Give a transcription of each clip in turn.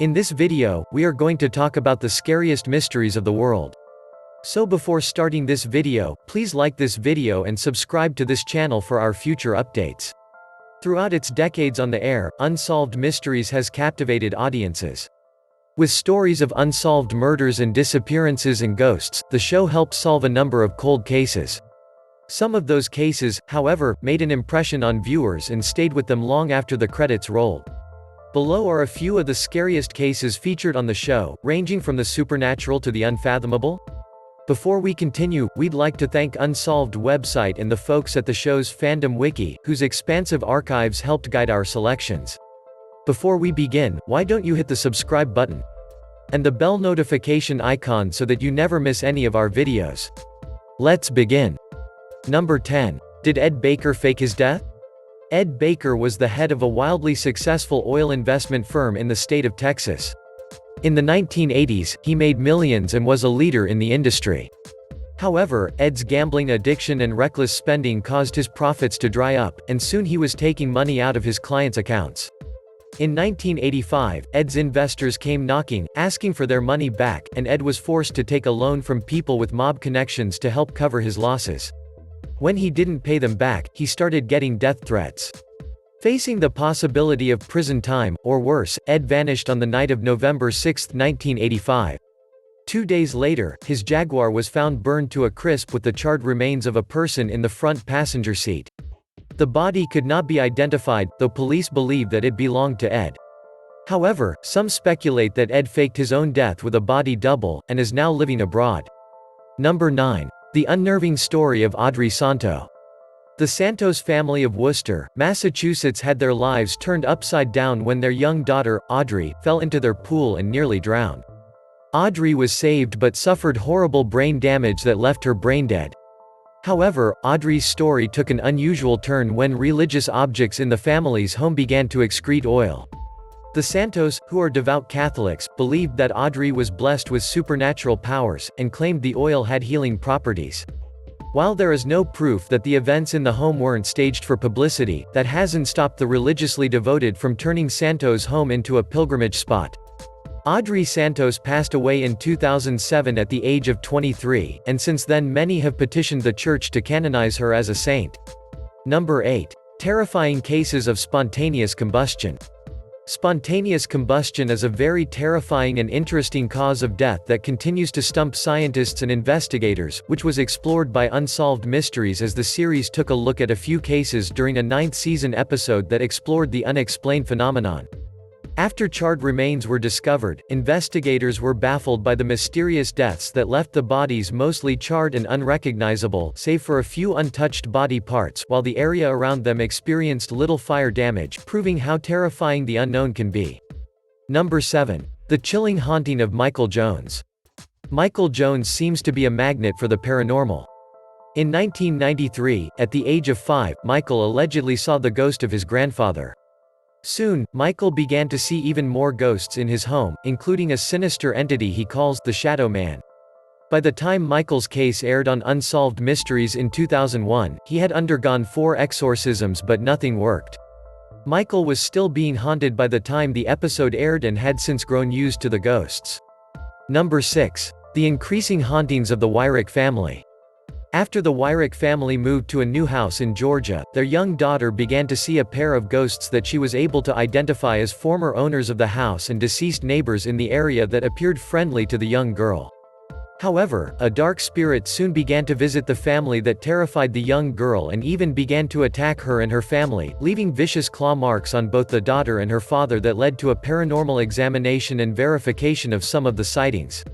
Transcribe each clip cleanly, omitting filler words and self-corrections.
In this video, we are going to talk about the scariest mysteries of the world. So before starting this video, please like this video and subscribe to this channel for our future updates. Throughout its decades on the air, Unsolved Mysteries has captivated audiences. With stories of unsolved murders and disappearances and ghosts, the show helped solve a number of cold cases. Some of those cases, however, made an impression on viewers and stayed with them long after the credits rolled. Below are a few of the scariest cases featured on the show, ranging from the supernatural to the unfathomable. Before we continue, we'd like to thank Unsolved website and the folks at the show's fandom wiki, whose expansive archives helped guide our selections. Before we begin, why don't you hit the subscribe button and the bell notification icon so that you never miss any of our videos. Let's begin. Number 10. Did Ed Baker fake his death? Ed Baker was the head of a wildly successful oil investment firm in the state of Texas. In the 1980s, he made millions and was a leader in the industry. However, Ed's gambling addiction and reckless spending caused his profits to dry up, and soon he was taking money out of his clients' accounts. In 1985, Ed's investors came knocking, asking for their money back, and Ed was forced to take a loan from people with mob connections to help cover his losses. When he didn't pay them back, he started getting death threats. Facing the possibility of prison time, or worse, Ed vanished on the night of November 6, 1985. 2 days later, his Jaguar was found burned to a crisp with the charred remains of a person in the front passenger seat. The body could not be identified, though police believe that it belonged to Ed. However, some speculate that Ed faked his own death with a body double, and is now living abroad. Number 9. The unnerving story of Audrey Santo. The Santos family of Worcester, Massachusetts had their lives turned upside down when their young daughter, Audrey, fell into their pool and nearly drowned. Audrey was saved but suffered horrible brain damage that left her brain dead. However, Audrey's story took an unusual turn when religious objects in the family's home began to excrete oil. The Santos, who are devout Catholics, believed that Audrey was blessed with supernatural powers, and claimed the oil had healing properties. While there is no proof that the events in the home weren't staged for publicity, that hasn't stopped the religiously devoted from turning Santos' home into a pilgrimage spot. Audrey Santos passed away in 2007 at the age of 23, and since then many have petitioned the church to canonize her as a saint. Number 8. Terrifying cases of spontaneous combustion. Spontaneous combustion is a very terrifying and interesting cause of death that continues to stump scientists and investigators, which was explored by Unsolved Mysteries as the series took a look at a few cases during a 9th season episode that explored the unexplained phenomenon. After charred remains were discovered, investigators were baffled by the mysterious deaths that left the bodies mostly charred and unrecognizable, save for a few untouched body parts, while the area around them experienced little fire damage, proving how terrifying the unknown can be. Number 7. The chilling haunting of Michael Jones. Michael Jones seems to be a magnet for the paranormal. In 1993, at the age of 5, Michael allegedly saw the ghost of his grandfather. Soon, Michael began to see even more ghosts in his home, including a sinister entity he calls the Shadow Man. By the time Michael's case aired on Unsolved Mysteries in 2001, he had undergone 4 exorcisms but nothing worked. Michael was still being haunted by the time the episode aired and had since grown used to the ghosts. Number 6. The increasing hauntings of the Wyrick family. After the Wyrick family moved to a new house in Georgia, their young daughter began to see a pair of ghosts that she was able to identify as former owners of the house and deceased neighbors in the area that appeared friendly to the young girl. However, a dark spirit soon began to visit the family that terrified the young girl and even began to attack her and her family, leaving vicious claw marks on both the daughter and her father that led to a paranormal examination and verification of some of the sightings.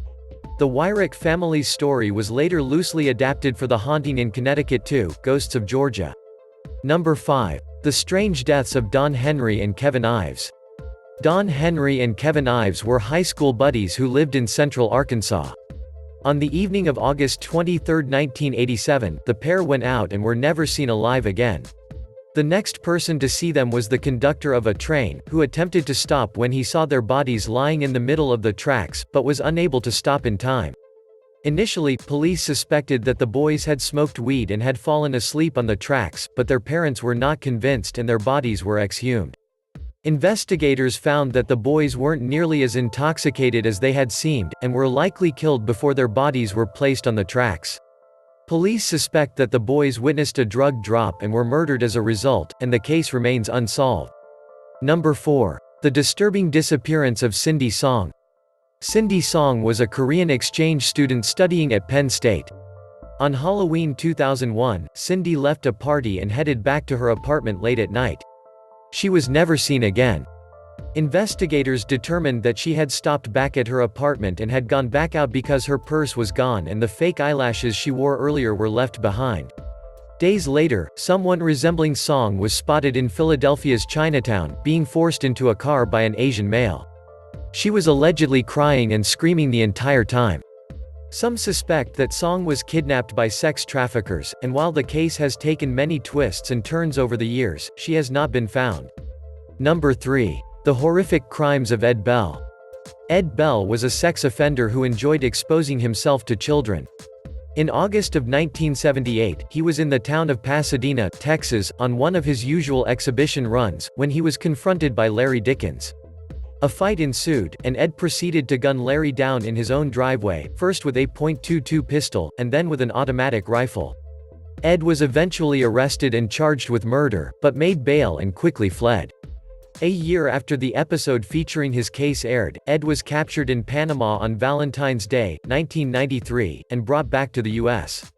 The Wyrick family's story was later loosely adapted for The Haunting in Connecticut 2, Ghosts of Georgia. Number 5. The strange deaths of Don Henry and Kevin Ives. Don Henry and Kevin Ives were high school buddies who lived in central Arkansas. On the evening of August 23, 1987, the pair went out and were never seen alive again. The next person to see them was the conductor of a train, who attempted to stop when he saw their bodies lying in the middle of the tracks, but was unable to stop in time. Initially, police suspected that the boys had smoked weed and had fallen asleep on the tracks, but their parents were not convinced and their bodies were exhumed. Investigators found that the boys weren't nearly as intoxicated as they had seemed, and were likely killed before their bodies were placed on the tracks. Police suspect that the boys witnessed a drug drop and were murdered as a result, and the case remains unsolved. Number 4. The disturbing disappearance of Cindy Song. Cindy Song was a Korean exchange student studying at Penn State. On Halloween 2001, Cindy left a party and headed back to her apartment late at night. She was never seen again. Investigators determined that she had stopped back at her apartment and had gone back out because her purse was gone and the fake eyelashes she wore earlier were left behind. Days later, someone resembling Song was spotted in Philadelphia's Chinatown, being forced into a car by an Asian male. She was allegedly crying and screaming the entire time. Some suspect that Song was kidnapped by sex traffickers, and while the case has taken many twists and turns over the years, she has not been found. Number 3. The horrific crimes of Ed Bell. Ed Bell was a sex offender who enjoyed exposing himself to children. In August of 1978, he was in the town of Pasadena, Texas, on one of his usual exhibition runs, when he was confronted by Larry Dickens. A fight ensued, and Ed proceeded to gun Larry down in his own driveway, first with a .22 pistol, and then with an automatic rifle. Ed was eventually arrested and charged with murder, but made bail and quickly fled. A year after the episode featuring his case aired, Ed was captured in Panama on Valentine's Day, 1993, and brought back to the U.S.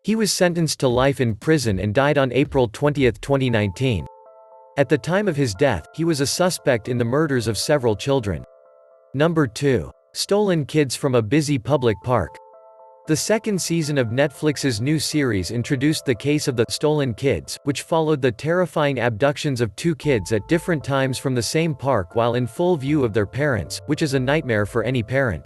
He was sentenced to life in prison and died on April 20, 2019. At the time of his death, he was a suspect in the murders of several children. Number 2. Stolen kids from a busy public park. The second season of Netflix's new series introduced the case of the stolen kids, which followed the terrifying abductions of 2 kids at different times from the same park while in full view of their parents, which is a nightmare for any parent.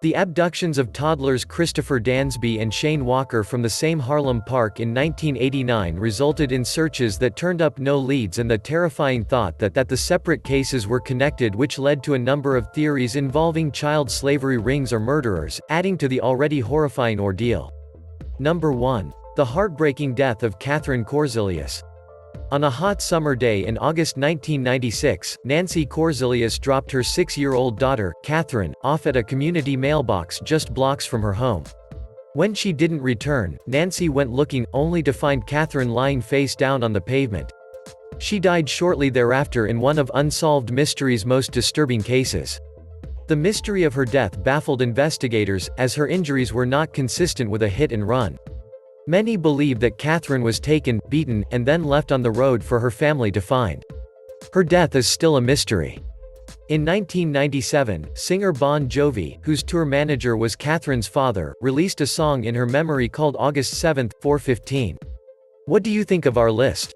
The abductions of toddlers Christopher Dansby and Shane Walker from the same Harlem park in 1989 resulted in searches that turned up no leads and the terrifying thought that the separate cases were connected, which led to a number of theories involving child slavery rings or murderers, adding to the already horrifying ordeal. Number 1. The heartbreaking death of Catherine Korzilius. On a hot summer day in August 1996, Nancy Korzilius dropped her 6-year-old daughter, Catherine, off at a community mailbox just blocks from her home. When she didn't return, Nancy went looking, only to find Catherine lying face down on the pavement. She died shortly thereafter in one of Unsolved Mysteries' most disturbing cases. The mystery of her death baffled investigators, as her injuries were not consistent with a hit and run. Many believe that Catherine was taken, beaten, and then left on the road for her family to find. Her death is still a mystery. In 1997, singer Bon Jovi, whose tour manager was Catherine's father, released a song in her memory called August 7, 4:15. What do you think of our list?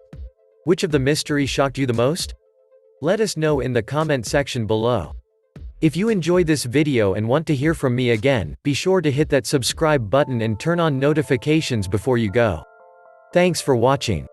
Which of the mysteries shocked you the most? Let us know in the comment section below. If you enjoy this video and want to hear from me again, be sure to hit that subscribe button and turn on notifications before you go. Thanks for watching.